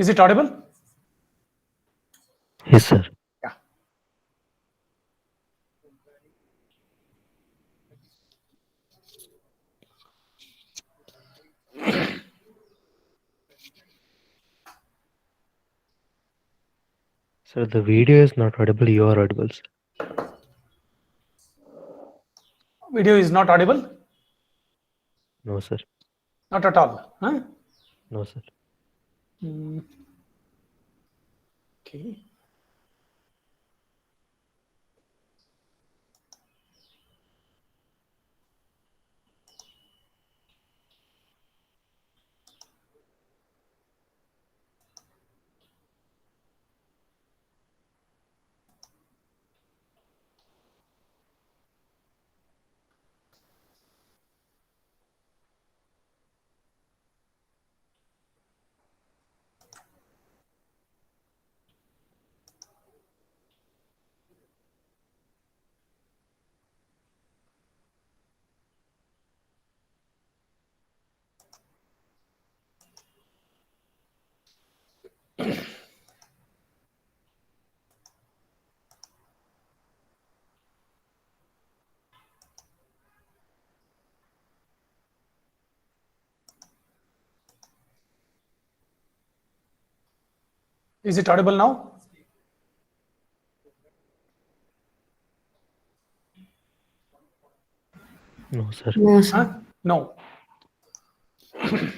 Is it audible? Yes, sir. Yeah. Sir, the video is not audible. You are audible, sir. Video is not audible? No, sir. Not at all. Huh? No, sir. Okay. Is it audible now? No, sir. No, sir. Huh? No. Okay.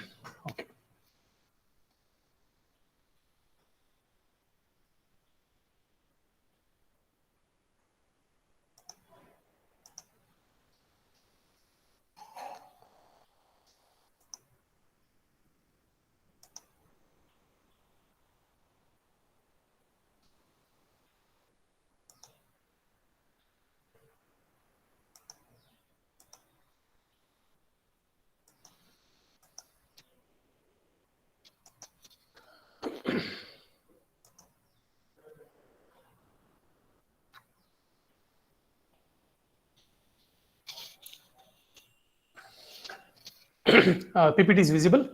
PPT is visible?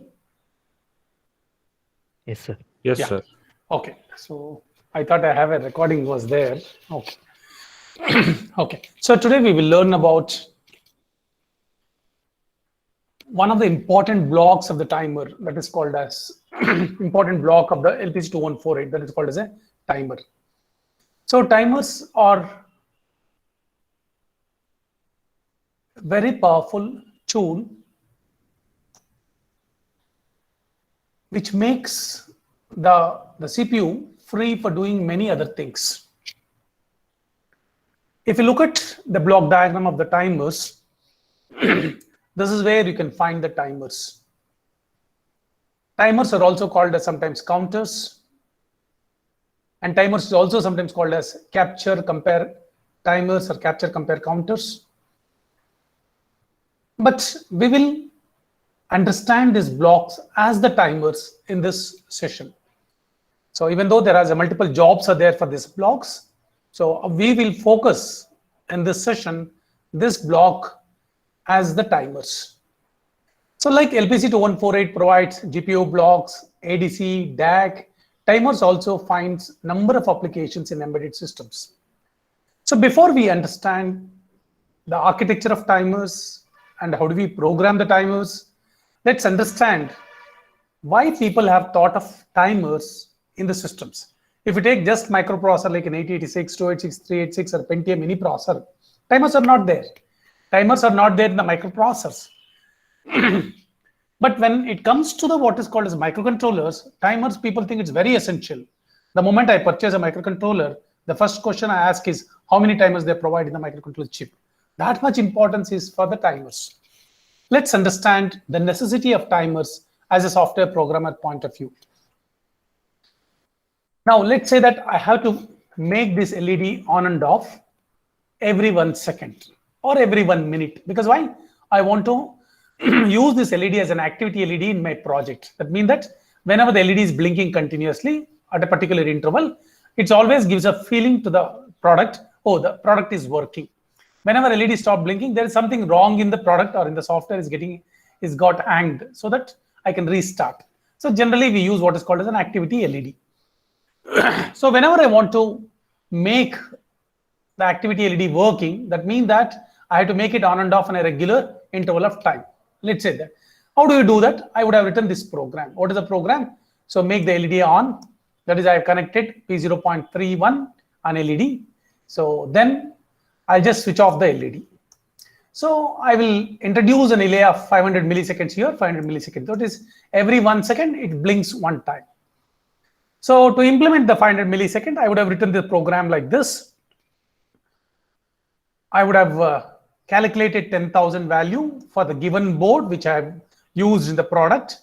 Yes, sir. Yes, Yeah. sir. Okay. So I thought I have a recording was there. Okay. Okay. So today we will learn about one of the important blocks of the timer that is called as important block of the LPC2148 that is called as a timer. So timers are very powerful tool which makes the CPU free for doing many other things. If you look at the block diagram of the timers, this is where you can find the timers. Timers are also called as sometimes counters, and timers is also sometimes called as capture compare timers or capture compare counters. But we will understand these blocks as the timers in this session. So even though there are multiple jobs are there for these blocks, so we will focus in this session this block as the timers. So like LPC2148 provides GPU blocks, ADC, DAC, timers also finds number of applications in embedded systems. So before we understand the architecture of timers and how do we program the timers, let's understand why people have thought of timers in the systems. If you take just microprocessor like an 8086, 286, 386 or Pentium mini processor, timers are not there. Timers are not there in the microprocessors. But when it comes to the what is called as microcontrollers, timers, people think it's very essential. The moment I purchase a microcontroller, the first question I ask is how many timers they provide in the microcontroller chip. That much importance is for the timers. Let's understand the necessity of timers as a software programmer point of view. Now, let's say that I have to make this LED on and off every 1 second or every 1 minute. Because why? I want to use this LED as an activity LED in my project. That means that whenever the LED is blinking continuously at a particular interval, it always gives a feeling to the product, oh, the product is working. Whenever LED stop blinking, there is something wrong in the product or in the software is got hanged so that I can restart. So generally we use what is called as an activity LED. So whenever I want to make the activity LED working, that means that I have to make it on and off in a regular interval of time. Let's say that. How do you do that? I would have written this program. What is the program? So make the LED on. That is, I have connected P0.31 on LED. So then I'll just switch off the LED. So I will introduce an delay of 500 milliseconds here, 500 milliseconds. That is, every 1 second it blinks one time. So to implement the 500 millisecond, I would have written the program like this. I would have calculated 10,000 value for the given board, which I have used in the product.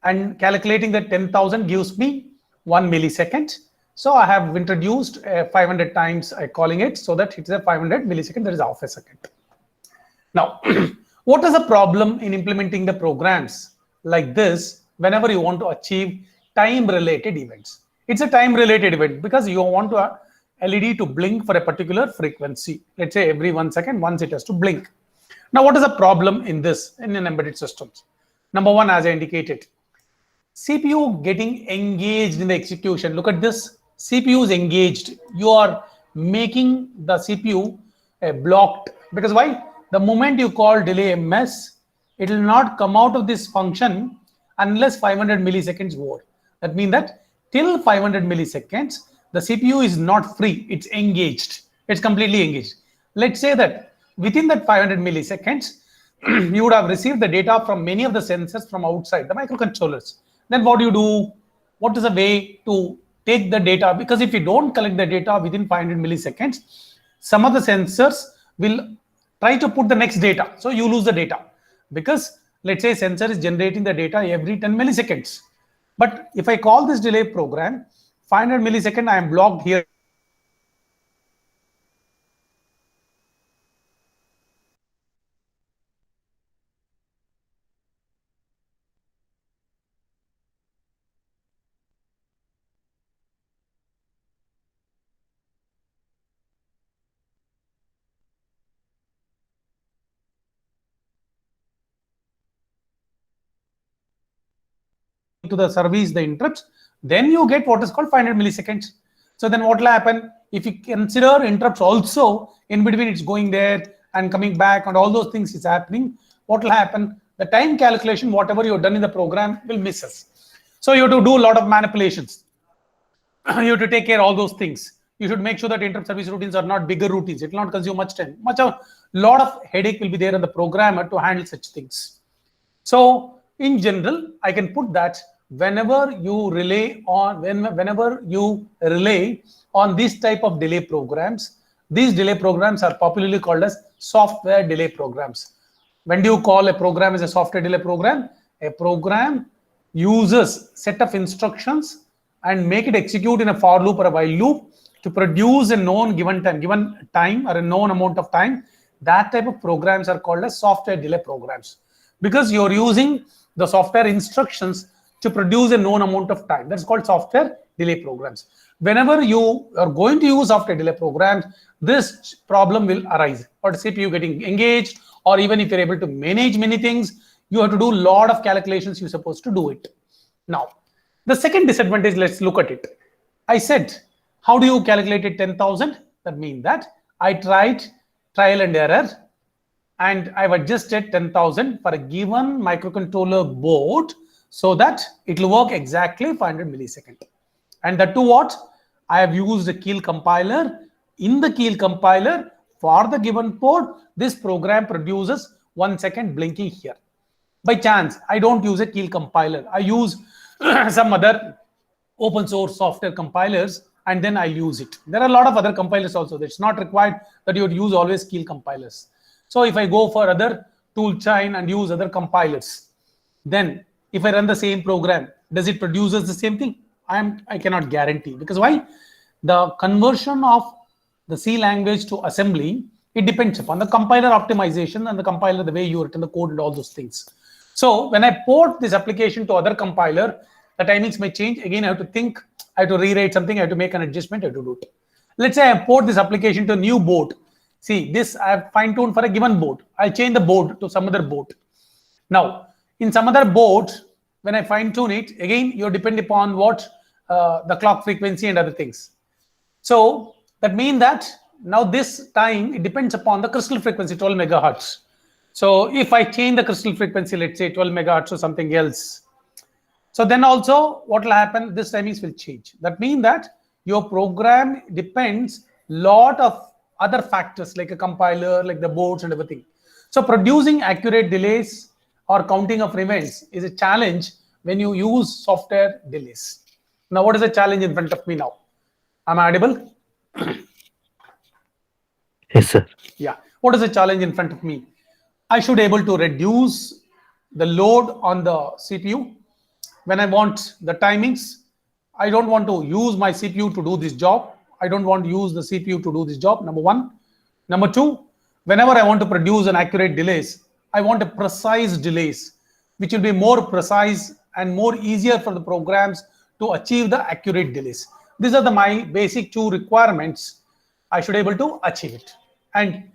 And calculating that 10,000 gives me 1 millisecond. So I have introduced 500 times, calling it, so that it's a 500 millisecond, that is half a second. Now, what is the problem in implementing the programs like this whenever you want to achieve time-related events? It's a time-related event because you want to LED to blink for a particular frequency. Let's say every 1 second, once it has to blink. Now, what is the problem in this in an embedded systems? Number one, as I indicated, CPU getting engaged in the execution. Look at this. CPU is engaged. You are making the CPU blocked. Because why? The moment you call delay MS, it will not come out of this function unless 500 milliseconds over. That means that till 500 milliseconds, the CPU is not free. It's engaged. It's completely engaged. Let's say that within that 500 milliseconds, you would have received the data from many of the sensors from outside, the microcontrollers. Then what do you do? What is a way to take the data? Because if you don't collect the data within 500 milliseconds, some of the sensors will try to put the next data. So you lose the data. Because let's say sensor is generating the data every 10 milliseconds. But if I call this delay program, 500 millisecond, I am blocked here. To the service the interrupts, then you get what is called 500 milliseconds. So then what will happen if you consider interrupts also in between, it's going there and coming back and all those things is happening. What will happen? The time calculation, whatever you've done in the program, will miss us. So you have to do a lot of manipulations. You have to take care of all those things. You should make sure that interrupt service routines are not bigger routines. It will not consume much time. Lot of headache will be there in the programmer to handle such things. So in general, I can put that whenever you rely on this type of delay programs, these delay programs are popularly called as software delay programs. When do you call a program as a software delay program? A program uses set of instructions and make it execute in a for loop or a while loop to produce a known given time or a known amount of time. That type of programs are called as software delay programs, because you're using the software instructions to produce a known amount of time. That's called software delay programs. Whenever you are going to use software delay programs, this problem will arise, or CPU getting engaged, or even if you're able to manage many things, you have to do a lot of calculations. You're supposed to do it. Now, the second disadvantage, let's look at it. I said, how do you calculate it 10,000? That means that I tried trial and error, and I've adjusted 10,000 for a given microcontroller board so that it will work exactly 500 milliseconds. And that too what? I have used a Keel compiler. In the Keel compiler, for the given board, this program produces 1 second blinking here. By chance, I don't use a Keel compiler. I use some other open source software compilers, and then I use it. There are a lot of other compilers also. It's not required that you would use always Keel compilers. So if I go for other tool chain and use other compilers, then if I run the same program, does it produces the same thing? I cannot guarantee. Because why? The conversion of the C language to assembly, it depends upon the compiler optimization and the compiler, the way you written the code and all those things. So when I port this application to other compiler, the timings may change. Again, I have to think, I have to rewrite something, I have to make an adjustment, I have to do it. Let's say I port this application to a new board. See, this I have fine-tuned for a given board. I'll change the board to some other board. Now, in some other board, when when I fine tune it, again, you depend upon what the clock frequency and other things. So that means that now this time, it depends upon the crystal frequency, 12 megahertz. So if I change the crystal frequency, let's say 12 megahertz or something else, so then also what will happen, this timings will change. That means that your program depends lot of other factors like a compiler, like the boards and everything. So producing accurate delays or counting of events is a challenge when you use software delays. Now, what is the challenge in front of me now? Am I audible? Yes, sir. Yeah. What is the challenge in front of me? I should be able to reduce the load on the CPU. When I want the timings, I don't want to use my CPU to do this job. I don't want to use the CPU to do this job, number one. Number two, whenever I want to produce an accurate delays, I want a precise delays, which will be more precise and more easier for the programs to achieve the accurate delays. These are my basic two requirements. I should be able to achieve it. And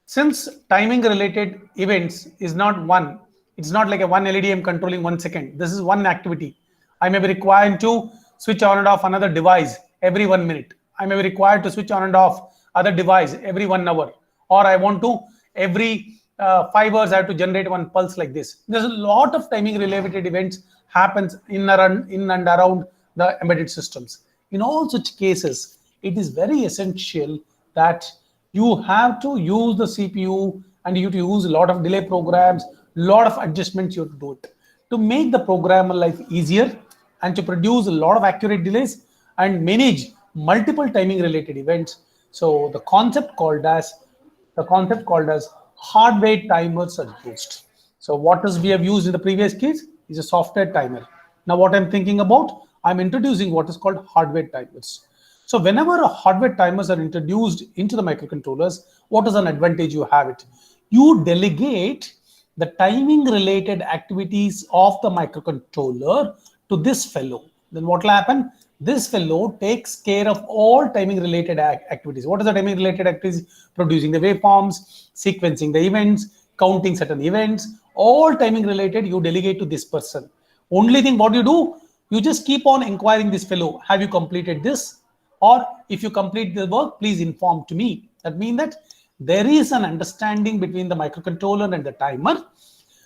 since timing related events is not one, it's not like a one LED I'm controlling 1 second. This is one activity. I may be required to switch on and off another device every 1 minute. I may be required to switch on and off other device every 1 hour. Or I want to every 5 hours I have to generate one pulse like this. There's a lot of timing related events happens in and around the embedded systems. In all such cases, it is very essential that you have to use the CPU and you have to use a lot of delay programs, lot of adjustments you have to do it to make the programmer life easier and to produce a lot of accurate delays and manage multiple timing related events. So the concept called as hardware timers are used. So what is we have used in the previous case is a software timer. Now what I'm thinking about, I'm introducing what is called hardware timers. So whenever hardware timers are introduced into the microcontrollers, what is an advantage you have it? You delegate the timing related activities of the microcontroller to this fellow. Then what will happen? This fellow takes care of all timing related activities. What is the timing related activities? Producing the waveforms, sequencing the events, counting certain events, all timing related you delegate to this person. Only thing what you do, you just keep on inquiring this fellow, have you completed this? Or if you complete the work, please inform to me. That means that there is an understanding between the microcontroller and the timer.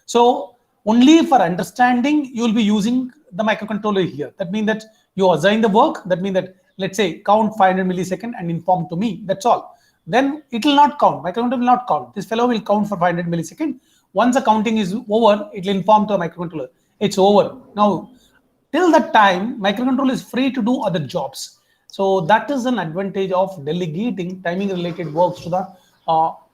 So only for understanding, you will be using the microcontroller here. That means that you assign the work. That means that, let's say, count 500 millisecond and inform to me. That's all. Then it will not count. Microcontroller will not count. This fellow will count for 500 millisecond. Once the counting is over, it will inform to the microcontroller. It's over. Now, till that time, microcontroller is free to do other jobs. So that is an advantage of delegating timing related works to the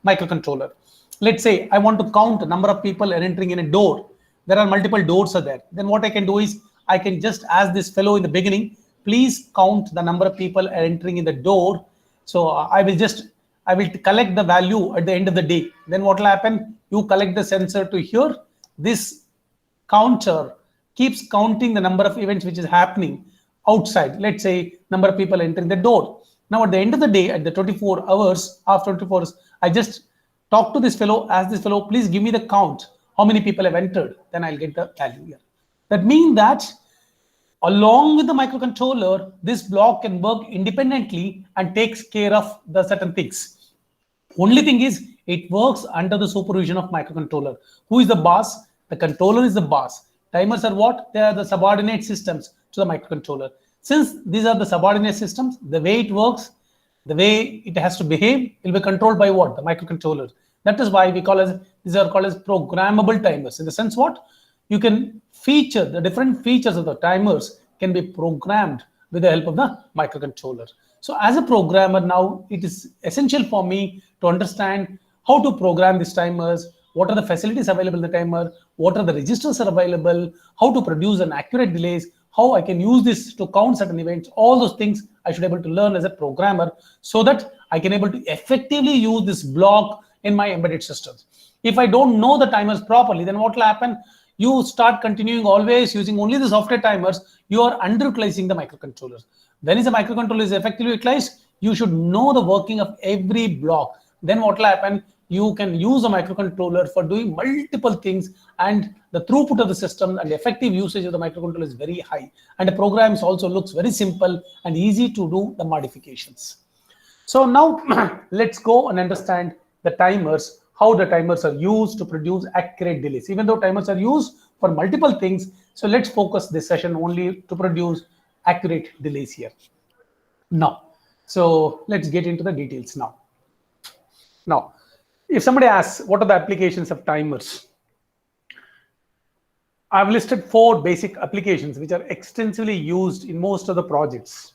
microcontroller. Let's say I want to count the number of people entering in a door. There are multiple doors are there. Then what I can do is I can just ask this fellow in the beginning, please count the number of people entering in the door. So I will collect the value at the end of the day. Then what will happen? You collect the sensor to here. This counter keeps counting the number of events which is happening outside. Let's say number of people entering the door. Now at the end of the day, at the 24 hours, after 24 hours, I just talk to this fellow, ask this fellow, please give me the count, how many people have entered, then I'll get the value here. That means that along with the microcontroller, this block can work independently and takes care of the certain things. Only thing is, it works under the supervision of microcontroller. Who is the boss? The controller is the boss. Timers are what? They are the subordinate systems to the microcontroller. Since these are the subordinate systems, the way it works, the way it has to behave, will be controlled by what? The microcontroller. That is why we these are called as programmable timers. In the sense what? You can feature, the different features of the timers can be programmed with the help of the microcontroller. So as a programmer now, it is essential for me to understand how to program these timers, what are the facilities available in the timer, what are the registers are available, how to produce an accurate delays, how I can use this to count certain events. All those things I should be able to learn as a programmer so that I can able to effectively use this block in my embedded systems. If I don't know the timers properly, then what will happen? You start continuing always using only the software timers, you are underutilizing the microcontrollers. When is the microcontroller is effectively utilized? You should know the working of every block. Then what will happen? you can use a microcontroller for doing multiple things, and the throughput of the system and effective usage of the microcontroller is very high. And the programs also looks very simple and easy to do the modifications. So now let's go and understand the timers, how the timers are used to produce accurate delays. Even though timers are used for multiple things, so let's focus this session only to produce accurate delays here. Now, so let's get into the details now. Now, if somebody asks, what are the applications of timers? I've listed 4 basic applications which are extensively used in most of the projects.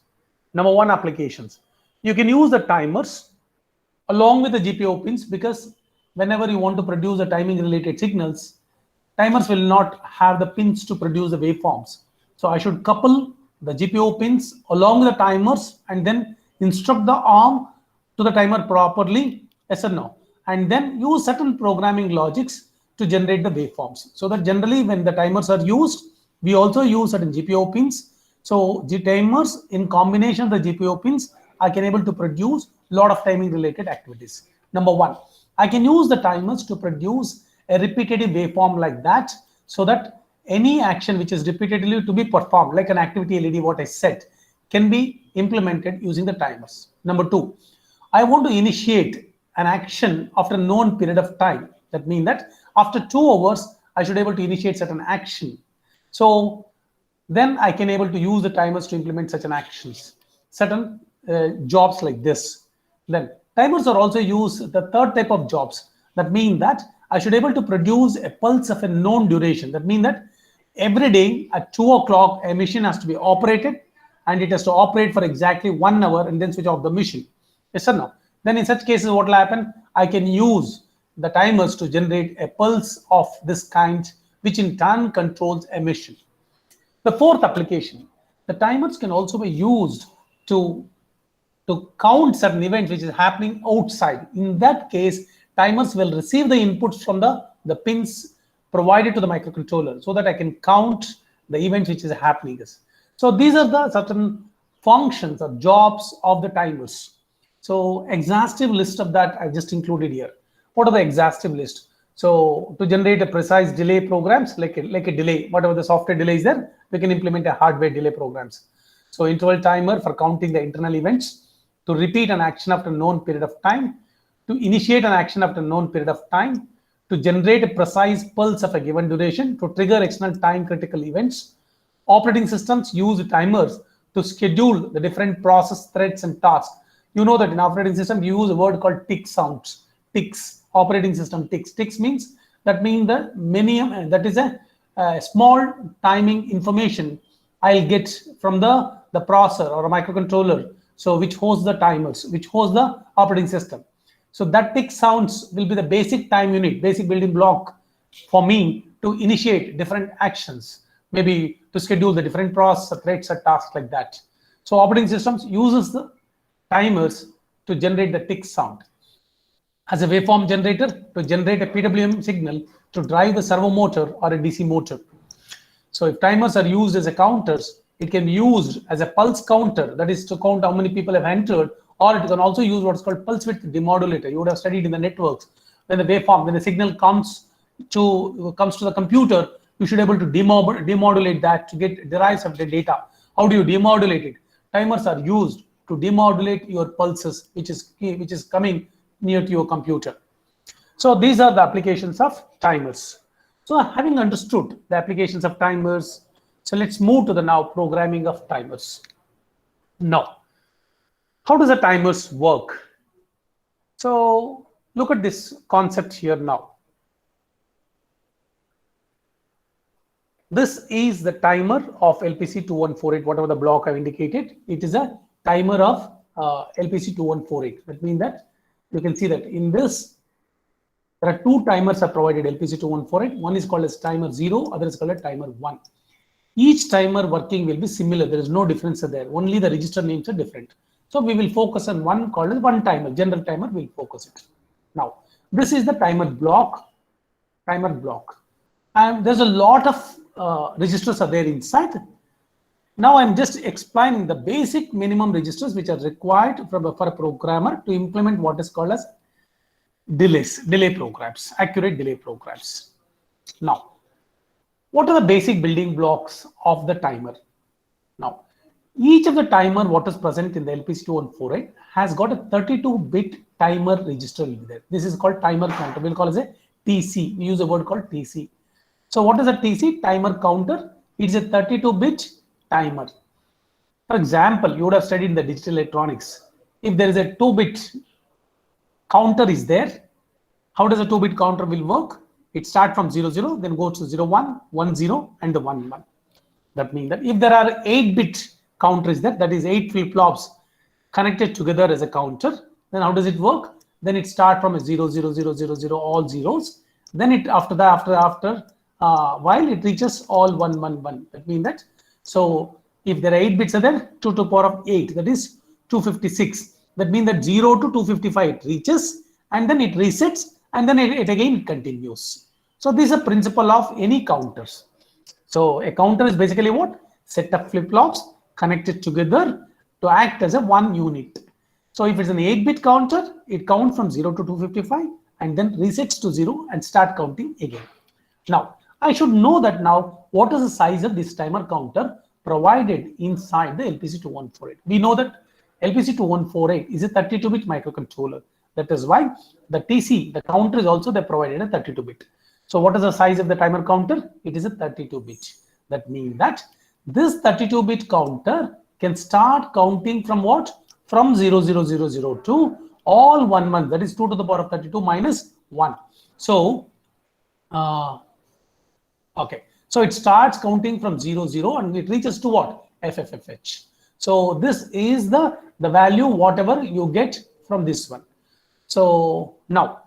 Number 1, applications. You can use the timers along with the GPIO pins, because whenever you want to produce the timing related signals, timers will not have the pins to produce the waveforms. So I should couple the GPIO pins along with the timers and then instruct the arm to the timer properly, yes or no, and then use certain programming logics to generate the waveforms. So that generally when the timers are used, we also use certain GPIO pins. So the timers in combination with the GPIO pins, I can able to produce a lot of timing related activities. Number 1, I can use the timers to produce a repetitive waveform like that, so that any action which is repeatedly to be performed, like an activity LED, what I said, can be implemented using the timers. Number 2, I want to initiate an action after a known period of time. That means that after 2 hours, I should be able to initiate certain action. So then I can able to use the timers to implement such an actions, certain jobs like this. Then timers are also used the 3rd type of jobs. That means that I should be able to produce a pulse of a known duration. That means that every day at 2 o'clock, a machine has to be operated, and it has to operate for exactly 1 hour and then switch off the machine. Yes or no? Then in such cases, what will happen? I can use the timers to generate a pulse of this kind, which in turn controls a machine. The 4th application, the timers can also be used to count certain events which is happening outside. In that case, timers will receive the inputs from the pins provided to the microcontroller, so that I can count the events which is happening. So these are the certain functions or jobs of the timers. So exhaustive list of that I just included here. What are the exhaustive list? So to generate a precise delay programs, like a delay, whatever the software delay is there, we can implement a hardware delay programs. So interval timer for counting the internal events, to repeat an action after a known period of time, to initiate an action after a known period of time, to generate a precise pulse of a given duration, to trigger external time critical events. Operating systems use timers to schedule the different process threads and tasks. You know that in operating system, we use a word called tick sounds. Ticks, operating system ticks. Ticks means that that is a small timing information I'll get from the processor or a microcontroller. So which hosts the timers, which hosts the operating system. So that tick sounds will be the basic time unit, basic building block for me to initiate different actions, maybe to schedule the different process threads or tasks like that. So operating systems uses the timers to generate the tick sound. As a waveform generator, to generate a PWM signal to drive the servo motor or a DC motor. So if timers are used as a counters, it can be used as a pulse counter, that is to count how many people have entered, or it can also use what's called pulse width demodulator. You would have studied in the networks, when the waveform, when the signal comes to the computer, you should be able to demodulate that to derive some data. How do you demodulate it? Timers are used to demodulate your pulses, which is coming near to your computer. So these are the applications of timers. So having understood the applications of timers, so let's move to the now programming of timers. Now, how does the timers work? So look at this concept here now. This is the timer of LPC2148, whatever the block I've indicated. It is a timer of LPC2148. That means that you can see that in this, there are two timers are provided LPC2148. One is called as timer 0, other is called as timer 1. Each timer working will be similar. There is no difference there. Only the register names are different. So we will focus on one called as one timer. General timer, we'll focus it. Now, this is the timer block. And there's a lot of registers are there inside. Now I'm just explaining the basic minimum registers which are required for a programmer to implement what is called as delay programs, accurate delay programs. Now, what are the basic building blocks of the timer? Now, each of the timer what is present in the LPC2148 has got a 32-bit timer register in there. This is called timer counter. We'll call it a TC. We use a word called TC. So what is a TC? Timer counter. It's a 32-bit timer. For example, you would have studied in the digital electronics. If there is a 2-bit counter is there, how does a 2-bit counter will work? It starts from 00, then goes to 01, 10, and the 11. That means that if there are 8-bit counter is there, that is 8 flip-flops connected together as a counter, then how does it work? Then it starts from a 0, 0, 0, 0, 0, all zeros. Then it after while it reaches all 1, 1, 1. That means that, so if there are 8 bits are there, 2 to the power of 8, that is 256. That means that 0 to 255 it reaches, and then it resets, and then it again continues. So this is a principle of any counters. So a counter is basically what? Set of flip-flops connected together to act as a one unit. So if it's an 8-bit counter, it counts from 0 to 255 and then resets to 0 and start counting again. Now, I should know that now what is the size of this timer counter provided inside the LPC2148. We know that LPC2148 is a 32-bit microcontroller. That is why the TC, the counter is also they provided a 32-bit. So what is the size of the timer counter? It is a 32-bit. That means that this 32-bit counter can start counting from what? From 00002 to all 1 month. That is 2 to the power of 32 minus 1. So, okay. So it starts counting from 00 and it reaches to what? FFFH. So this is the value whatever you get from this one. So now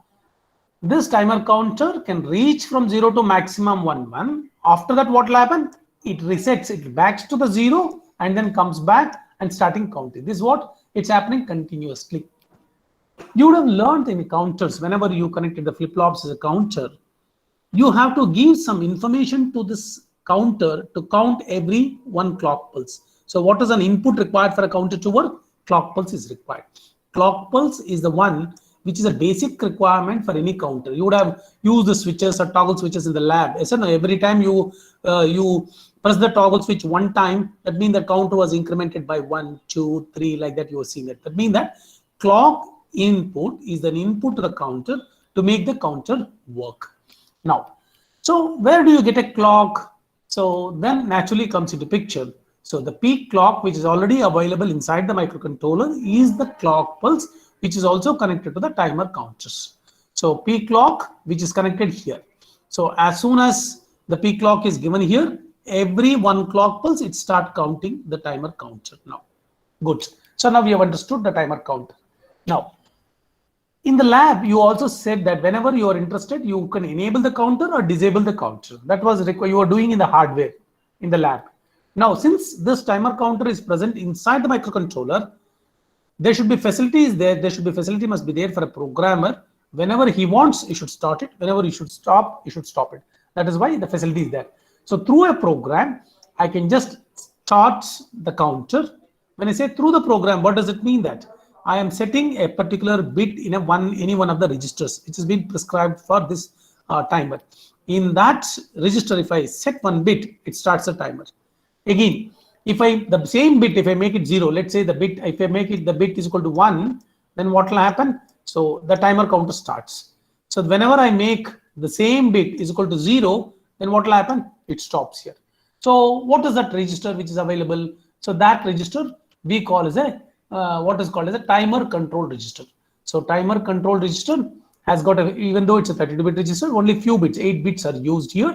this timer counter can reach from 0 to maximum 1, 1. After that, what will happen? It resets, it backs to the 0 and then comes back and starting counting. This is what? It's happening continuously. You would have learned in counters, whenever you connected the flip-flops as a counter, you have to give some information to this counter to count every 1 clock pulse. So what is an input required for a counter to work? Clock pulse is required. Clock pulse is the one which is a basic requirement for any counter. You would have used the switches or toggle switches in the lab. Yes or no? Every time you press the toggle switch one time, that means the counter was incremented by 1, 2, 3, like that you are seeing it. That means that clock input is an input to the counter to make the counter work. Now, so where do you get a clock? So then naturally comes into picture. So the peak clock, which is already available inside the microcontroller, is the clock pulse, which is also connected to the timer counters. So peak clock, which is connected here. So as soon as the peak clock is given here, every 1 clock pulse, it start counting the timer counter now. Good. So now we have understood the timer counter. Now, in the lab, you also said that whenever you are interested, you can enable the counter or disable the counter. That was you were doing in the hardware in the lab. Now, since this timer counter is present inside the microcontroller, there should be facilities there. There should be facility must be there for a programmer. Whenever he wants, he should start it. Whenever he should stop it. That is why the facility is there. So through a program, I can just start the counter. When I say through the program, what does it mean? That I am setting a particular bit in any one of the registers, which has been prescribed for this timer. In that register, if I set 1 bit, it starts a timer. Again, if the same bit, if I make it 0, let's say the bit, if I make it the bit is equal to 1, then what will happen? So the timer counter starts. So whenever I make the same bit is equal to 0, then what will happen? It stops here. So what is that register which is available? So that register we call as a what is called as a timer control register. So timer control register has got even though it's a 32-bit register, only few bits, 8 bits are used here.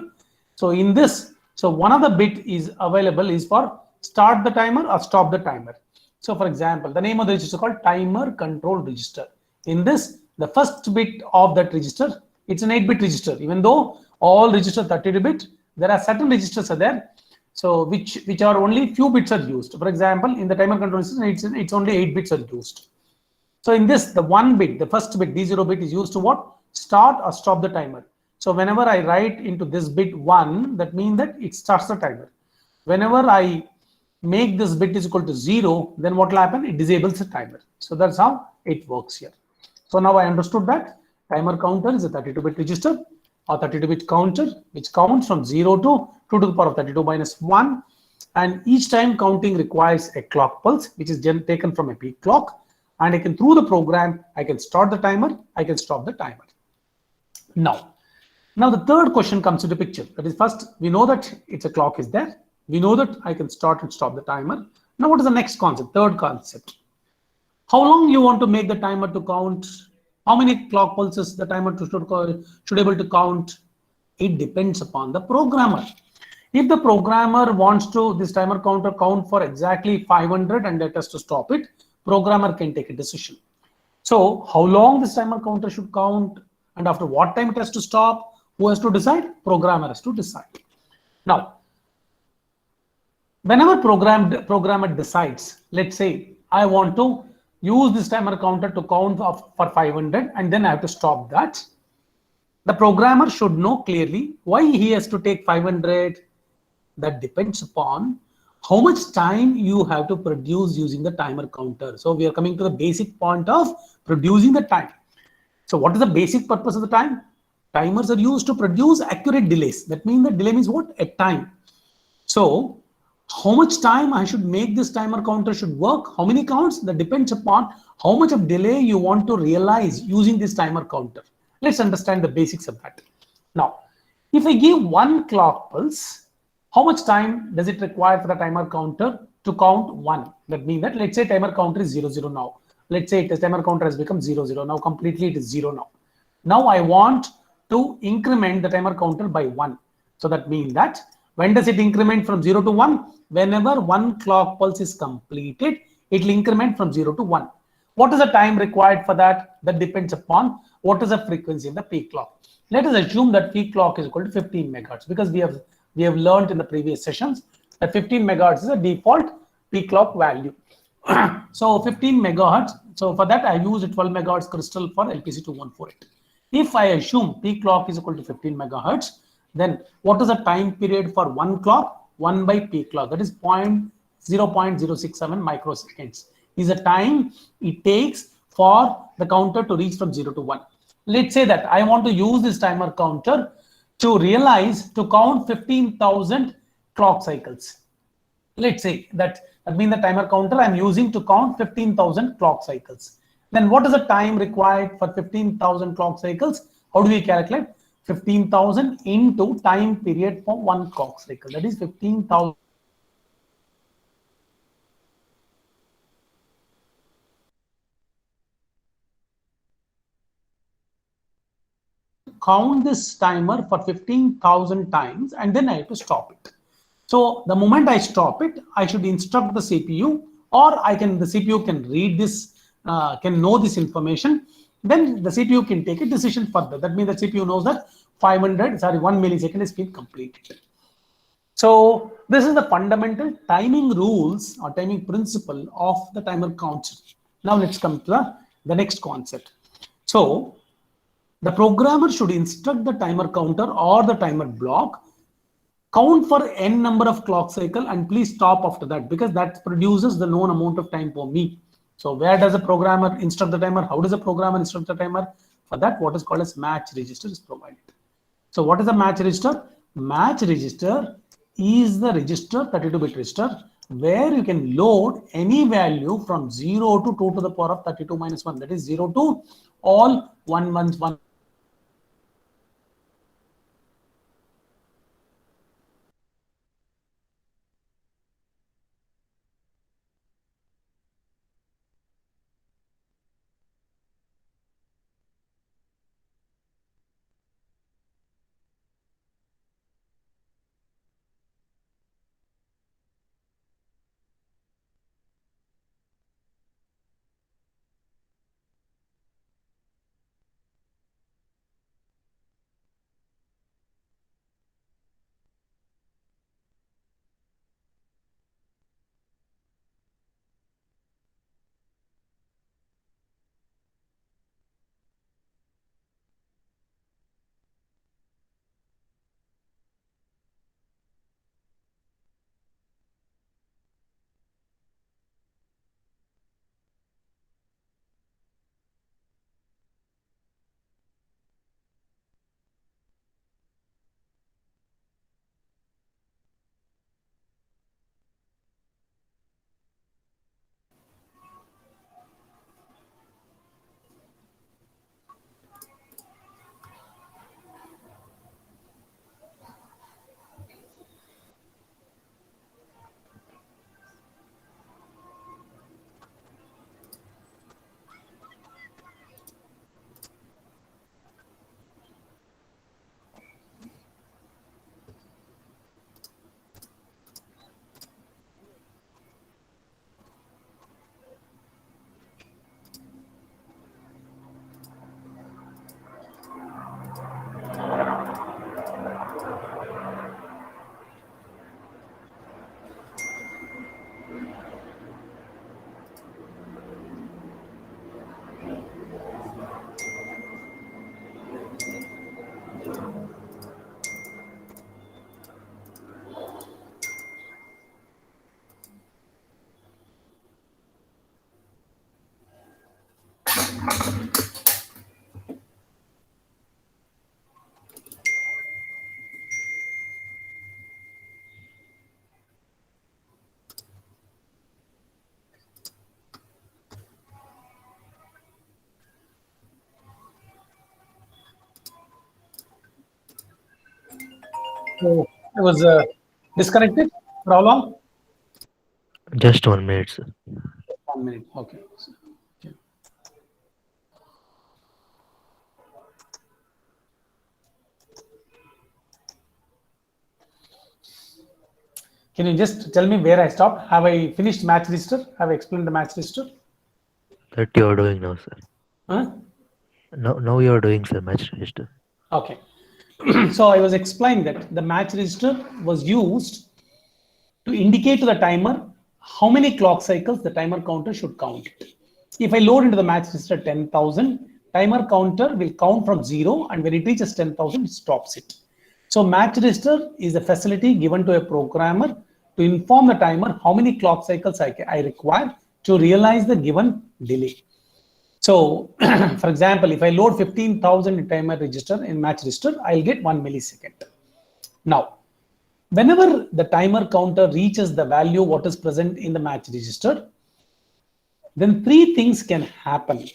So in this, so one of the bit is available is for start the timer or stop the timer. So for example, the name of the register is called timer control register. In this, the first bit of that register, it's an 8-bit register. Even though all register 32-bit, there are certain registers are there. So which are only few bits are used. For example, in the timer control system, it's only 8 bits are used. So in this, the 1 bit, the first bit, D0 bit is used to what? Start or stop the timer. So whenever I write into this bit 1, that means that it starts the timer. Whenever I make this bit is equal to 0, then what will happen? It disables the timer. So that's how it works here. So now I understood that Timer counter is a 32-bit register or 32-bit counter which counts from 0 to 2 to the power of 32 minus 1. And each time counting requires a clock pulse which is taken from a peak clock. And I can, through the program, I can start the timer, I can stop the timer. Now the third question comes into picture. That is, first, we know that it's a clock is there. We know that I can start and stop the timer. Now what is the next concept? Third concept. How long you want to make the timer to count? How many clock pulses the timer should able to count? It depends upon the programmer. If the programmer wants to this timer counter count for exactly 500 and let us to stop it, programmer can take a decision. So how long this timer counter should count and after what time it has to stop, who has to decide? Programmer has to decide. Now, whenever programmer decides, let's say I want to use this timer counter to count for 500 and then I have to stop that. The programmer should know clearly why he has to take 500. That depends upon how much time you have to produce using the timer counter. So we are coming to the basic point of producing the time. So what is the basic purpose of the time? Timers are used to produce accurate delays. That means the delay means what? A time. So how much time I should make this timer counter should work? How many counts? That depends upon how much of delay you want to realize using this timer counter. Let's understand the basics of that. Now, if I give one clock pulse, how much time does it require for the timer counter to count one? That means that let's say timer counter is 00 now. Let's say the timer counter has become 00 now. Completely it is 0 now. Now I want to increment the timer counter by 1. So that means that when does it increment from 0 to 1? Whenever one clock pulse is completed, it will increment from 0 to 1. What is the time required for that? That depends upon what is the frequency in the peak clock. Let us assume that peak clock is equal to 15 megahertz because we have learned in the previous sessions that 15 megahertz is a default peak clock value. So 15 megahertz. So for that I use a 12 megahertz crystal for LPC2148. If I assume peak clock is equal to 15 megahertz, then what is the time period for one clock? 1 by peak clock, that is 0.067 microseconds is the time it takes for the counter to reach from 0 to 1. Let's say that I want to use this timer counter to count 15,000 clock cycles. Let's say that means the timer counter I'm using to count 15,000 clock cycles. Then what is the time required for 15,000 clock cycles? How do we calculate? 15,000 into time period for one clock cycle. That is 15,000. Count this timer for 15,000 times and then I have to stop it. So the moment I stop it, I should instruct the CPU, or the CPU can read this, can know this information. Then the CPU can take a decision further. That means the CPU knows that 1 millisecond is being completed. So this is the fundamental timing rules or timing principle of the timer counter. Now let's come to the next concept. So the programmer should instruct the timer counter or the timer block count for n number of clock cycle and please stop after that because that produces the known amount of time for me. So where does the programmer instruct the timer? How does the programmer instruct the timer? For that, what is called as match register is provided. So what is a match register? Match register is the register, 32-bit register, where you can load any value from 0 to 2 to the power of 32 minus 1. That is 0 to all 1 So I was disconnected for how long? Just 1 minute, sir. 1 minute. Okay. Can you just tell me where I stopped? Have I finished match register? Have I explained the match register? That you are doing now, sir. Huh? Now you are doing, sir, match register. Okay. So I was explaining that the match register was used to indicate to the timer how many clock cycles the timer counter should count. If I load into the match register 10,000, timer counter will count from 0, and when it reaches 10,000, it stops it. So match register is a facility given to a programmer to inform the timer how many clock cycles I require to realize the given delay. So, for example, if I load 15,000 in timer register in match register, I'll get 1 millisecond. Now, whenever the timer counter reaches the value what is present in the match register, then three things can happen.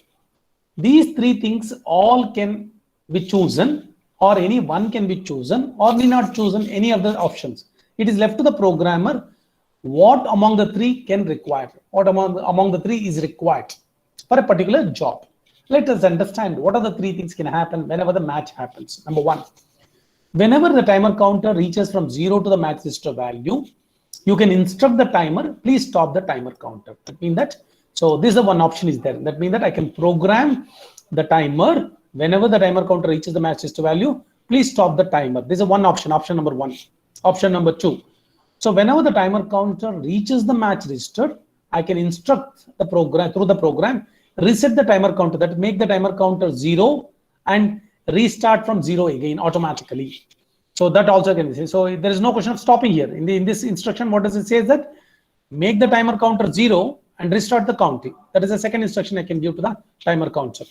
These three things all can be chosen, or any one can be chosen, or may not chosen any of the options. It is left to the programmer what among the three can require, what among the three is required for a particular job. Let us understand what are the three things can happen whenever the match happens. Number one, whenever the timer counter reaches from 0 to the match register value, you can instruct the timer, please stop the timer counter. That means that, so this is the one option is there. That means that I can program the timer whenever the timer counter reaches the match register value, please stop the timer. This is one option, option number one. Option number two. So whenever the timer counter reaches the match register, I can instruct the program through the program, reset the timer counter, that make the timer counter 0 and restart from 0 again automatically. So that also can be seen. So there is no question of stopping here. In this instruction, what does it say is that make the timer counter 0 and restart the counting. That is the second instruction I can give to the timer counter.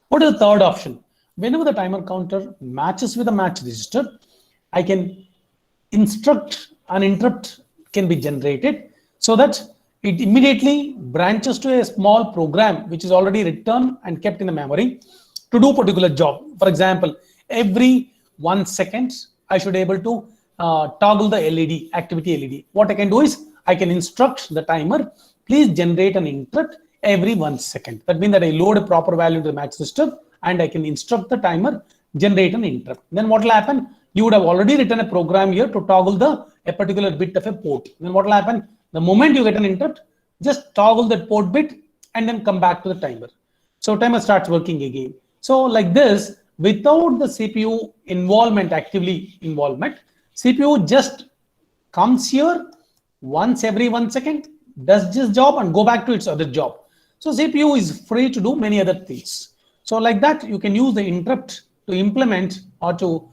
What is the third option? Whenever the timer counter matches with the match register, I can instruct an interrupt can be generated so that it immediately branches to a small program which is already written and kept in the memory to do a particular job. For example, every 1 second, I should be able to toggle the LED, activity LED. What I can do is I can instruct the timer, please generate an interrupt every 1 second. That means that I load a proper value to the match register and I can instruct the timer, generate an interrupt. Then what will happen? You would have already written a program here to toggle a particular bit of a port. Then what will happen? The moment you get an interrupt, just toggle that port bit and then come back to the timer. So timer starts working again. So like this, without the CPU involvement, CPU just comes here once every 1 second, does this job and go back to its other job. So CPU is free to do many other things. So like that, you can use the interrupt to implement or to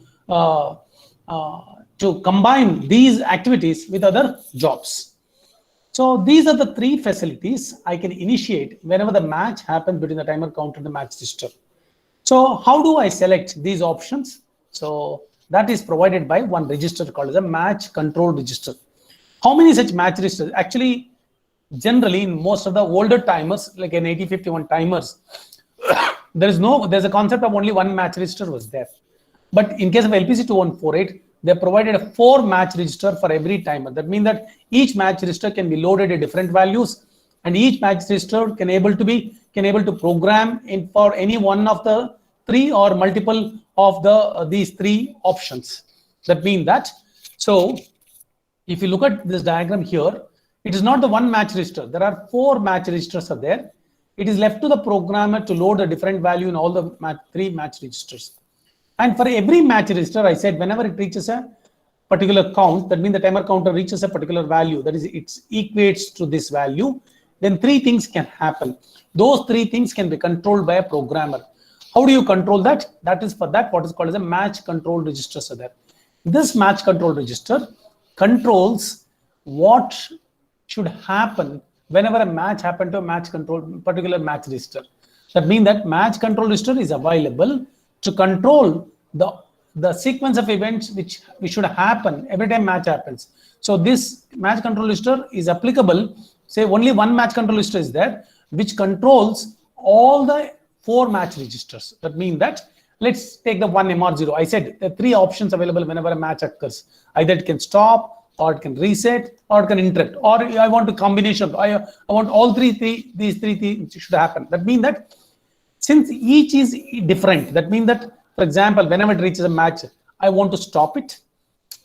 combine these activities with other jobs. So these are the three facilities I can initiate whenever the match happens between the timer counter and the match register. So how do I select these options? So that is provided by one register called as a match control register. How many such match registers? Actually, generally in most of the older timers, like an 8051 timers, there's a concept of only one match register was there. But in case of LPC2148, they provided a 4 match register for every timer. That means that each match register can be loaded at different values, and each match register can able to program in for any one of the 3 or multiple of these 3 options. That means that, so if you look at this diagram here, it is not the one match register. There are 4 match registers are there. It is left to the programmer to load a different value in all the 3 match registers. And for every match register, I said whenever it reaches a particular count, that means the timer counter reaches a particular value, that is it equates to this value, then 3 things can happen. Those 3 things can be controlled by a programmer. How do you control that? That is for that what is called as a match control register. So that this match control register controls what should happen whenever a match happens to a match control particular match register. That means that match control register is available to control the sequence of events which should happen every time match happens. So this match control register is applicable. Say only one match control register is there, which controls all the 4 match registers. That means that let's take the one MR0. I said there are 3 options available whenever a match occurs. Either it can stop, or it can reset, or it can interrupt, or I want a combination. I want all these three things should happen. That means that since each is different, that means that, for example, whenever it reaches a match, I want to stop it,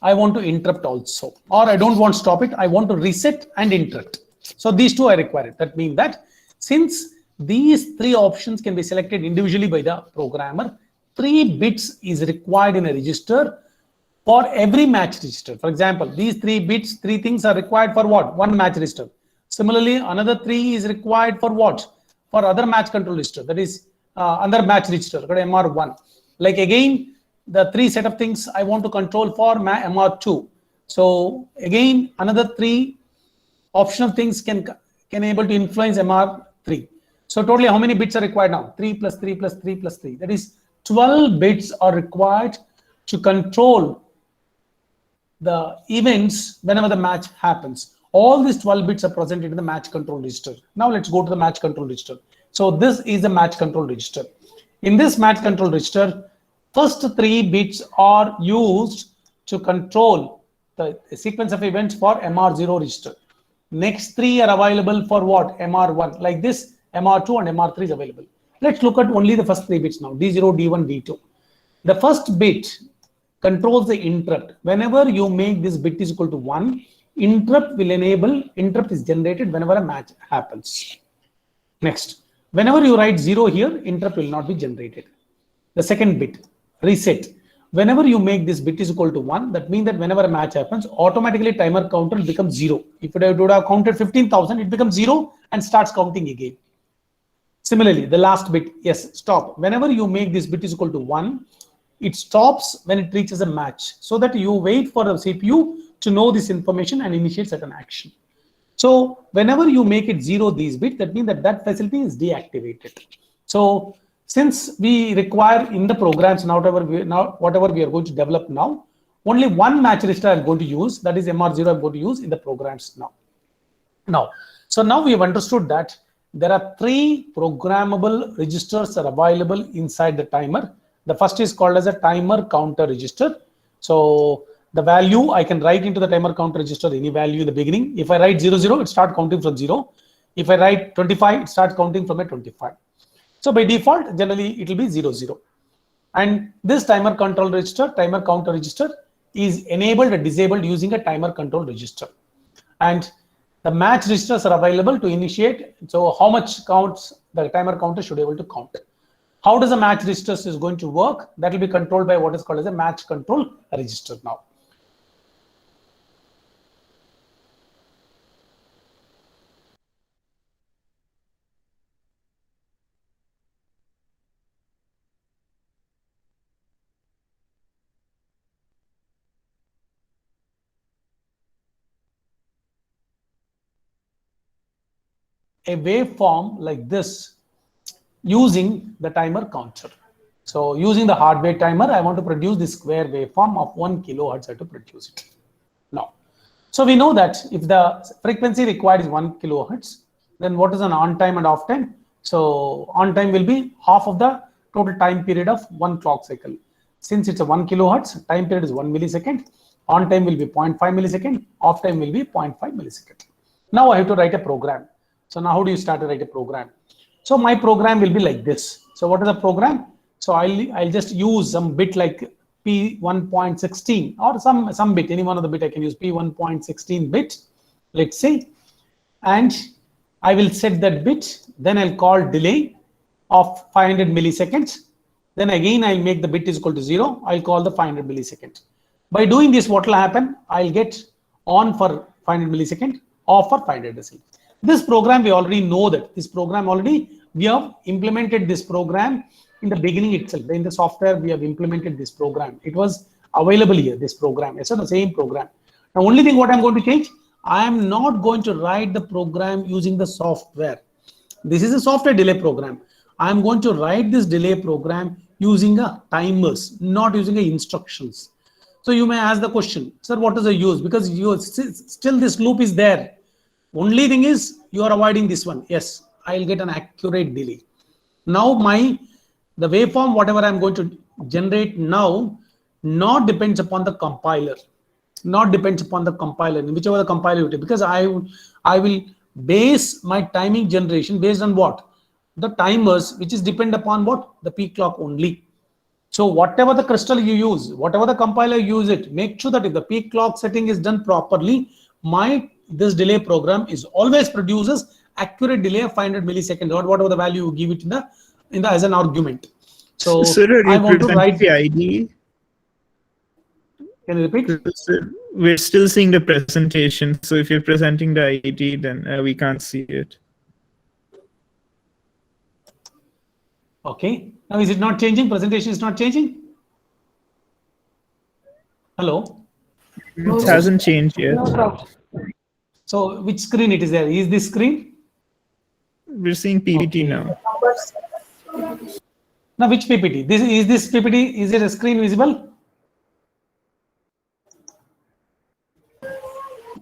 I want to interrupt also, or I don't want to stop it, I want to reset and interrupt. So these 2 are required. That means that since these 3 options can be selected individually by the programmer, 3 bits is required in a register for every match register. For example, these 3 bits, 3 things are required for what? One match register. Similarly, another 3 is required for what? For other match control register. That is another match register, MR1. Like again, the 3 set of things I want to control for MR2. So again, another 3 optional things can able to influence MR3. So totally how many bits are required now? 3 plus 3 plus 3 plus 3. That is 12 bits are required to control the events whenever the match happens. All these 12 bits are presented in the match control register. Now let's go to the match control register. So this is the match control register. In this match control register, first 3 bits are used to control the sequence of events for MR0 register. Next 3 are available for what? MR1. Like this, MR2 and MR3 is available. Let's look at only the first 3 bits now, D0, D1, D2. The first bit controls the interrupt. Whenever you make this bit is equal to 1, interrupt will enable, interrupt is generated whenever a match happens. Next, whenever you write 0 here, interrupt will not be generated. The second bit, reset. Whenever you make this bit is equal to 1, that means that whenever a match happens, automatically timer counter becomes 0. If it would have counted 15,000, it becomes 0 and starts counting again. Similarly, the last bit, yes, stop. Whenever you make this bit is equal to 1, it stops when it reaches a match, so that you wait for the CPU to know this information and initiate certain action. So whenever you make it 0 these bits, that means that that facility is deactivated. So since we require in the programs whatever we are going to develop now, only one match register I'm going to use, that is MR0 I'm going to use in the programs now. So now we have understood that there are 3 programmable registers are available inside the timer. The first is called as a timer counter register. So the value I can write into the timer counter register any value in the beginning. If I write 00, it starts counting from 0. If I write 25, it starts counting from a 25. So by default, generally it will be 00. And this timer control register, timer counter register is enabled or disabled using a timer control register. And the match registers are available to initiate. So how much counts the timer counter should be able to count. How does a match register is going to work? That will be controlled by what is called as a match control register now. A waveform like this using the timer counter. So using the hardware timer, I want to produce this square waveform of 1 kilohertz. I have to produce it now. So we know that if the frequency required is 1 kilohertz, then what is an on time and off time? So on time will be half of the total time period of one clock cycle. Since it's a 1 kilohertz, time period is 1 millisecond. On time will be 0.5 millisecond. Off time will be 0.5 millisecond. Now I have to write a program. So now how do you start to write a program? So my program will be like this. So what is the program? So I'll just use some bit like P1.16 or some bit, any one of the bit I can use P1.16 bit, let's say, and I will set that bit. Then I'll call delay of 500 milliseconds. Then again I'll make the bit is equal to 0. I'll call the 500 millisecond. By doing this, what will happen? I'll get on for 500 millisecond, off for 500 millisecond. This program, we already know that this program already, we have implemented this program in the beginning itself. In the software, we have implemented this program. It was available here, this program. It's the same program. Now, only thing what I'm going to change, I am not going to write the program using the software. This is a software delay program. I'm going to write this delay program using a timers, not using a instructions. So you may ask the question, sir, what is the use? Because you still this loop is there. Only thing is you are avoiding this one. Yes, I'll get an accurate delay. Now the waveform, whatever I'm going to generate now, not depends upon the compiler, not depends upon the compiler, whichever the compiler you take, because I will base my timing generation based on what? The timers, which is depend upon what? The peak clock only. So whatever the crystal you use, whatever the compiler use it, make sure that if the peak clock setting is done properly, this delay program is always produces accurate delay of 500 milliseconds or whatever the value you give it in the as an argument. So Sir, are I you want to write presenting the ID? Can you repeat? Sir, we're still seeing the presentation. So if you're presenting the ID, then we can't see it. Okay. Now is it not changing? Presentation is not changing? Hello? It hasn't changed yet. So which screen it is there? Is this screen? We're seeing PPT Okay. now. Now which PPT? This PPT, is it a screen visible?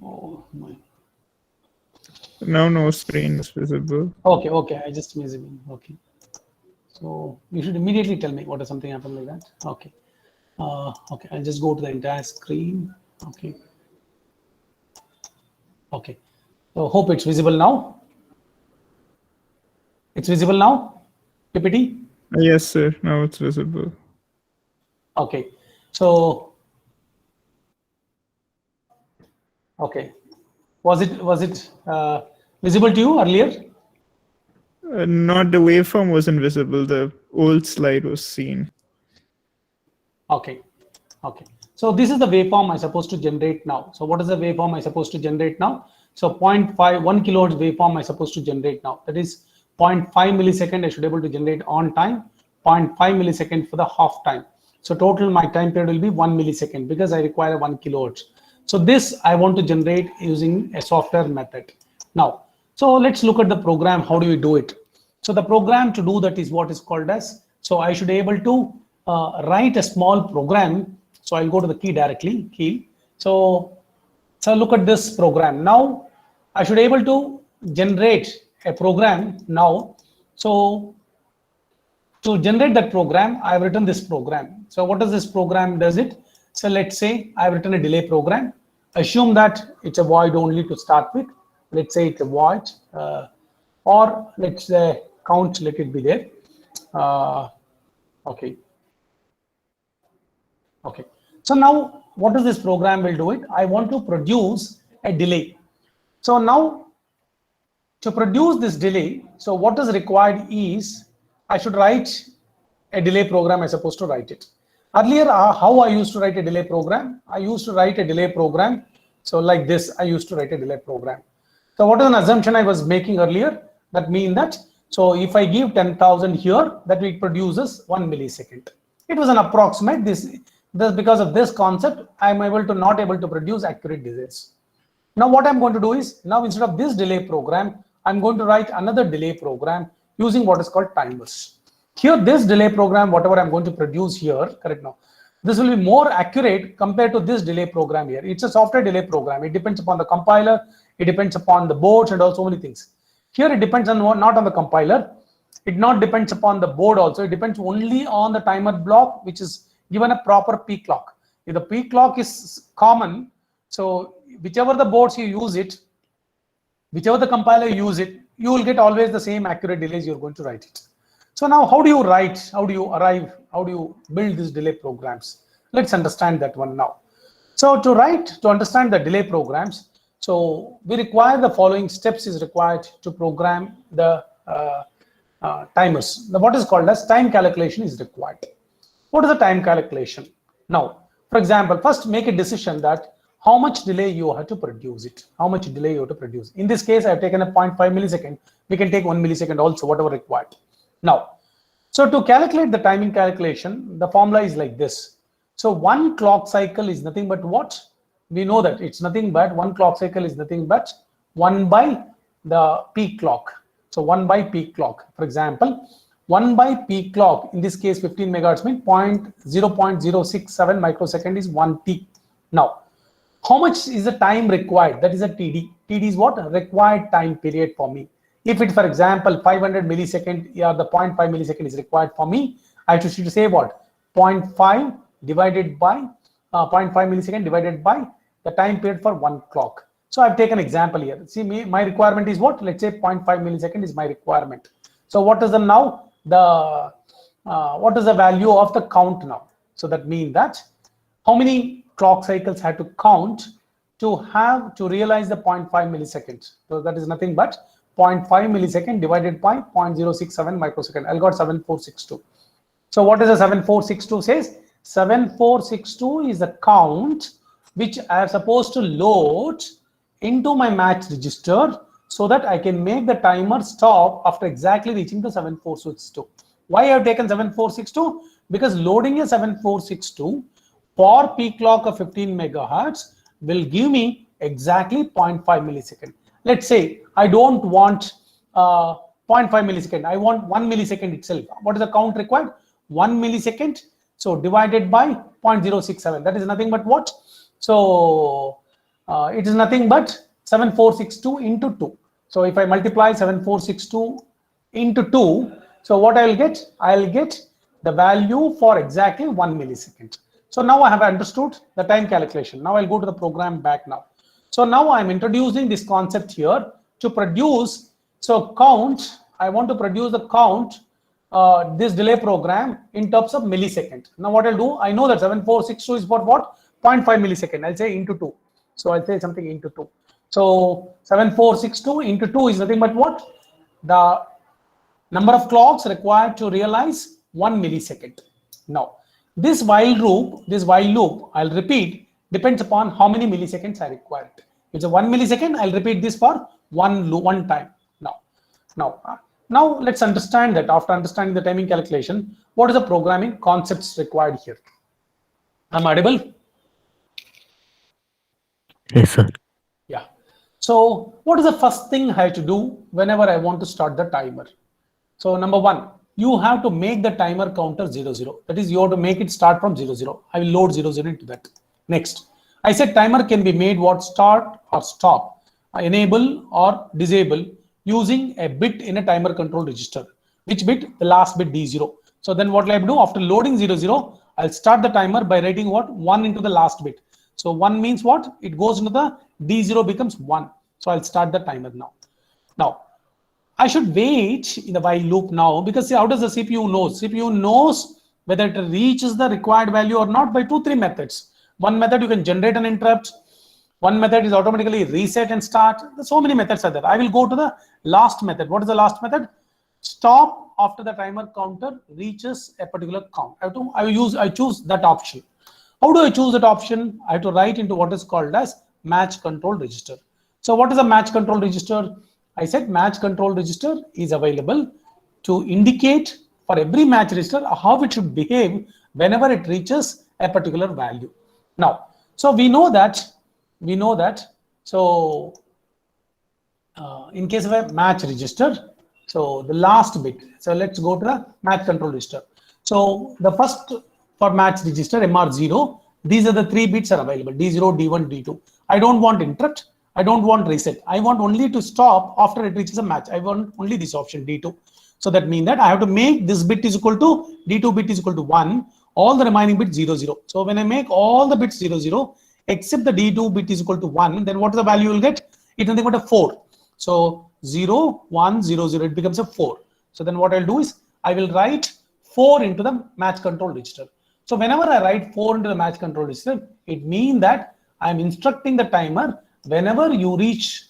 Oh my. No screen is visible. Okay. I just missed it. Okay. So you should immediately tell me what is something happened like that. Okay. Okay, I'll just go to the entire screen. Okay. Okay. So hope it's visible now. It's visible now, PPT? Yes, sir. Now it's visible. Okay. So, okay. Was it visible to you earlier? Not the waveform wasn't visible. The old slide was seen. Okay. So this is the waveform I'm supposed to generate now. So what is the waveform I'm supposed to generate now? So 0.5, 1 kilohertz waveform I'm supposed to generate now. That is 0.5 millisecond I should be able to generate on time, 0.5 millisecond for the half time. So total my time period will be 1 millisecond because I require 1 kilohertz. So this I want to generate using a software method. Now, so let's look at the program. How do we do it? So the program to do that is what is called as, so I should be able to write a small program. So I'll go to the key directly, key. So look at this program. Now I should be able to generate a program now. So to generate that program, I've written this program. So what does this program does it? So let's say I've written a delay program. Assume that it's a void only to start with. Let's say it's a void, or let's say count, let it be there. Okay. So now what does this program will do it? I want to produce a delay. So now to produce this delay, so what is required is I should write a delay program. I'm supposed to write it. Earlier, how I used to write a delay program? I used to write a delay program. So like this, I used to write a delay program. So what is an assumption I was making earlier? That means that, so if I give 10,000 here, that it produces 1 millisecond. It was an approximate. This because of this concept, I'm not able to produce accurate delays. Now what I'm going to do is, now instead of this delay program, I'm going to write another delay program using what is called timers. Here, this delay program, whatever I'm going to produce here, correct now, this will be more accurate compared to this delay program here. It's a software delay program. It depends upon the compiler. It depends upon the boards and also many things. Here, it depends on not on the compiler. It not depends upon the board also. It depends only on the timer block, which is given a proper peak clock. If the peak clock is common, so whichever the boards you use it, whichever the compiler you use it, you will get always the same accurate delays you're going to write it. So now how do you write, how do you arrive, how do you build these delay programs? Let's understand that one now. So to understand the delay programs, so we require the following steps is required to program the timers. What is called as time calculation is required. What is the time calculation? Now, for example, first make a decision that how much delay you have to produce it. How much delay you have to produce. In this case, I have taken a 0.5 millisecond. We can take 1 millisecond also, whatever required. Now, so to calculate the timing calculation, the formula is like this. So one clock cycle is nothing but what? We know that it's nothing but one clock cycle is nothing but 1 by the peak clock. So 1 by peak clock. For example, 1 by peak clock, in this case 15 megahertz means 0.067 microsecond is 1 T. Now, how much is the time required? That is a TD. TD is what? Required time period for me. If it, for example, 500 millisecond, yeah, the 0.5 millisecond is required for me, I have to say what? 0.5 divided by 0.5 millisecond divided by the time period for one clock. So I've taken an example here. See, my requirement is what? Let's say 0.5 millisecond is my requirement. So what is the now? What is the value of the count now? So that means that how many clock cycles had to count to realize the 0.5 milliseconds. So that is nothing but 0.5 millisecond divided by 0.067 microsecond. I got 7462. So what is the 7462 says? 7462 is the count which I am supposed to load into my match register so that I can make the timer stop after exactly reaching the 7462. Why I have taken 7462? Because loading a 7462 for peak clock of 15 megahertz will give me exactly 0.5 millisecond. Let's say I don't want 0.5 millisecond. I want 1 millisecond itself. What is the count required? 1 millisecond. So divided by 0.067. That is nothing but what? So it is nothing but 7462 into 2. So if I multiply 7462 into 2, so what I will get? I will get the value for exactly 1 millisecond. So now I have understood the time calculation. Now I'll go to the program back now. So now I'm introducing this concept here to produce. So count, I want to produce the count, this delay program in terms of millisecond. Now what I'll do, I know that 7462 is for what? 0.5 millisecond. I'll say into 2. So I'll say something into 2. So 7462 into 2 is nothing but what? The number of clocks required to realize 1 millisecond. Now, this while loop, I'll repeat, depends upon how many milliseconds I require. If it's a 1 millisecond, I'll repeat this for one time. Now let's understand that after understanding the timing calculation, what is the programming concepts required here? Am I audible? Yes, sir. Yeah. So what is the first thing I have to do whenever I want to start the timer? So number one, you have to make the timer counter 00. That is, you have to make it start from 00. I will load 00 into that. Next, I said timer can be made what? Start or stop, enable or disable using a bit in a timer control register. Which bit? The last bit D0. So then what will I do? After loading 00, I'll start the timer by writing what? 1 into the last bit. So 1 means what? It goes into the D0 becomes 1. So I'll start the timer now. Now, I should wait in the while loop now because see, how does the CPU know? CPU knows whether it reaches the required value or not by 2-3 methods. One method, you can generate an interrupt. One method is automatically reset and start. So many methods are there. I will go to the last method. What is the last method? Stop after the timer counter reaches a particular count. I choose that option. How do I choose that option? I have to write into what is called as match control register. So what is a match control register? I said match control register is available to indicate for every match register how it should behave whenever it reaches a particular value. Now, so we know that. So in case of a match register, so the last bit. So let's go to the match control register. So the first for match register MR0, these are the 3 bits are available: D0, D1, D2. I don't want interrupt. I don't want reset. I want only to stop after it reaches a match. I want only this option D2. So that means that I have to make this bit is equal to D2 bit is equal to 1. All the remaining bits 0, 0. So when I make all the bits 0, 0, except the D2 bit is equal to 1, then what is the value you will get? It's nothing but a 4. So 0, 1, 0, 0, it becomes a 4. So then what I'll do is I will write 4 into the match control register. So whenever I write 4 into the match control register, it means that I'm instructing the timer whenever you reach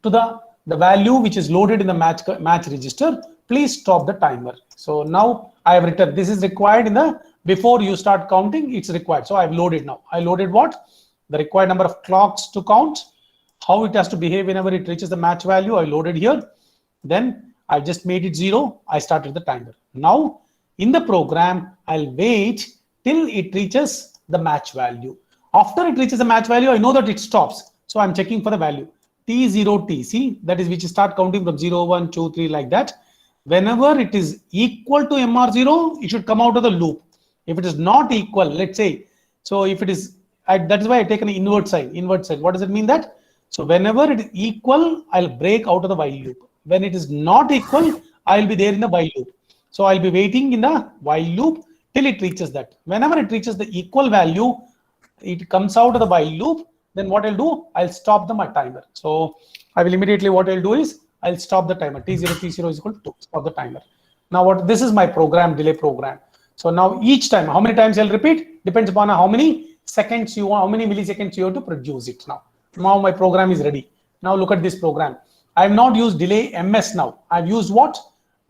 to the value which is loaded in the match register, please stop the timer. So now I have written this is required in the before you start counting, it's required. So I've loaded now. I loaded what? The required number of clocks to count, how it has to behave whenever it reaches the match value. I loaded here. Then I just made it 0. I started the timer. Now in the program, I'll wait till it reaches the match value. After it reaches the match value, I know that it stops. So I'm checking for the value T0 TC, that is which start counting from 0, 1, 2, 3 like that. Whenever it is equal to MR0, it should come out of the loop. If it is not equal, let's say, so if it is, that's why I take an invert sign. Invert sign. What does it mean that? So whenever it is equal, I'll break out of the while loop. When it is not equal, I'll be there in the while loop. So I'll be waiting in the while loop till it reaches that. Whenever it reaches the equal value, it comes out of the while loop. Then what I'll do, I'll stop my timer. So I will immediately, what I'll do is I'll stop the timer. T0 T0 is equal to 2. Stop the timer. Now what, this is my program, delay program. So now each time, how many times I'll repeat depends upon how many seconds you want, how many milliseconds you have to produce it. Now my program is ready. Now look at this program. I have not used delay MS now. I've used what?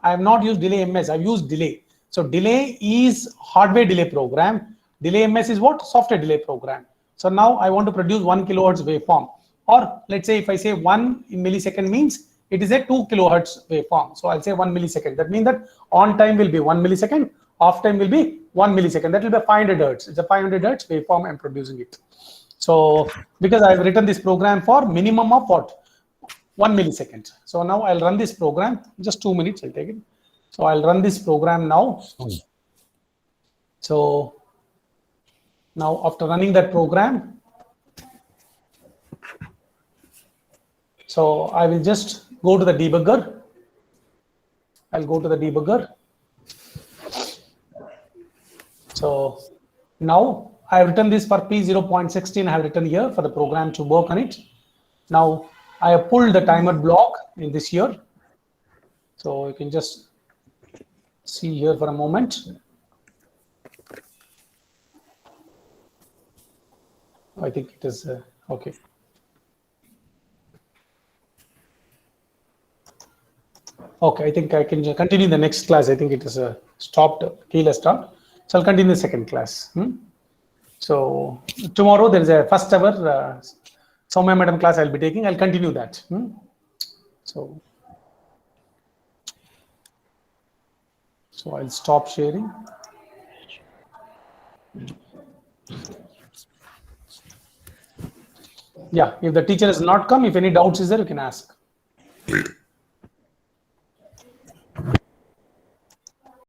I have not used delay MS. I've used delay. So delay is hardware delay program. Delay MS is what? Software delay program. So now I want to produce 1 kilohertz waveform. Or let's say if I say 1 millisecond means it is a 2 kilohertz waveform. So I'll say 1 millisecond. That means that on time will be 1 millisecond. Off time will be 1 millisecond. That will be 500 hertz. It's a 500 hertz waveform. I'm producing it. So because I've written this program for minimum of what? 1 millisecond. So now I'll run this program. Just 2 minutes. I'll take it. So I'll run this program now. So now after running that program, so I will just go to the debugger. I'll go to the debugger. So now I have written this for P0.16. I have written here for the program to work on it. Now I have pulled the timer block in this here. So you can just see here for a moment. I think it is okay. Okay, I think I can continue the next class. I think it is stopped, keyless stop. So I'll continue the second class. So tomorrow there is a first ever Soumya Madam class I'll be taking. I'll continue that. So I'll stop sharing. Yeah, if the teacher has not come, if any doubts is there, you can ask.